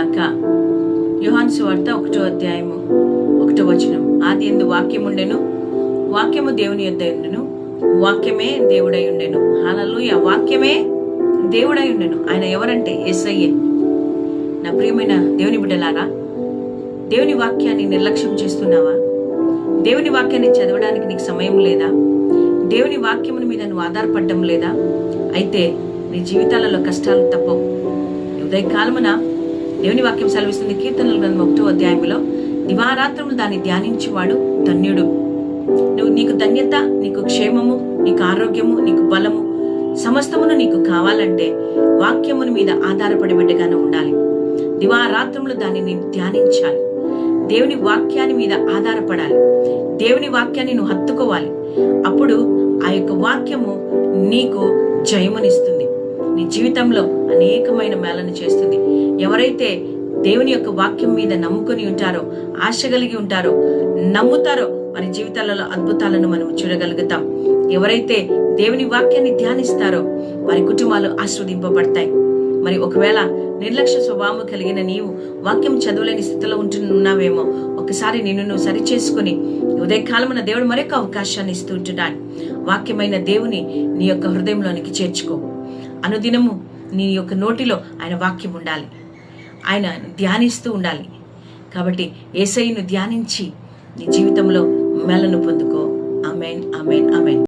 గాక. యోహాను సువార్త 1వ అధ్యాయము 1వ వచనం. ఆది యందు వాక్యము ఉండెను, వాక్యము దేవుని యొద్ద ఉండెను, వాక్యమే దేవుడై ఉండెను. హల్లెలూయా. వాక్యమే దేవుడై ఉండెను. ఆయన ఎవరంటే యేసయ్యే. నా ప్రియమైన దేవుని బిడ్డలారా, దేవుని వాక్యాన్ని నిర్లక్ష్యం చేస్తున్నావా? దేవుని వాక్యాన్ని చదవడానికి నీకు సమయం లేదా? దేవుని వాక్యముని మీద నువ్వు ఆధారపడడం లేదా? అయితే నీ జీవితాలలో కష్టాలు తప్పవు. ఉదయకాలమున దేవుని వాక్యం సెలవిస్తుంది. కీర్తనల గ్రంథం 1వ అధ్యాయంలో, దివారాత్రములు దాన్ని ధ్యానించేవాడు ధన్యుడు. నీకు ధన్యత, నీకు క్షేమము, నీకు ఆరోగ్యము, నీకు బలము, సమస్తమును నీకు కావాలంటే వాక్యముని మీద ఆధారపడి బిడ్డగానే ఉండాలి. దివారాత్రములు దాన్ని నేను ధ్యానించాలి. దేవుని వాక్యాన్ని మీద ఆధారపడాలి. దేవుని వాక్యాన్ని నువ్వు హత్తుకోవాలి. అప్పుడు ఆ యొక్క వాక్యము నీకు జయమునిస్తుంది. నీ జీవితంలో అనేకమైన మేలను చేస్తుంది. ఎవరైతే దేవుని యొక్క వాక్యం మీద నమ్ముకొని ఉంటారో, ఆశ కలిగి ఉంటారో, నమ్ముతారో, వారి జీవితాలలో అద్భుతాలను మనం చూడగలుగుతాం. ఎవరైతే దేవుని వాక్యాన్ని ధ్యానిస్తారో వారి కుటుంబాలు ఆస్వాదింపబడతాయి. మరి ఒకవేళ నిర్లక్ష్య స్వభావం కలిగిన నీవు వాక్యం చదవలేని స్థితిలో ఉంటున్నావేమో, ఒకసారి నిన్ను నువ్వు సరిచేసుకుని ఉదయకాలమున దేవుడు మరొక అవకాశాన్ని ఇస్తూ ఉంటున్నాడు. వాక్యమైన దేవుని నీ యొక్క హృదయంలోనికి చేర్చుకో. అనుదినము నీ యొక్క నోటిలో ఆయన వాక్యం ఉండాలి. ఆయన ధ్యానిస్తూ ఉండాలి. కాబట్టి యేసయ్యను ధ్యానించి నీ జీవితంలో మేలను పొందుకో. ఆమేన్, ఆమేన్, ఆమేన్.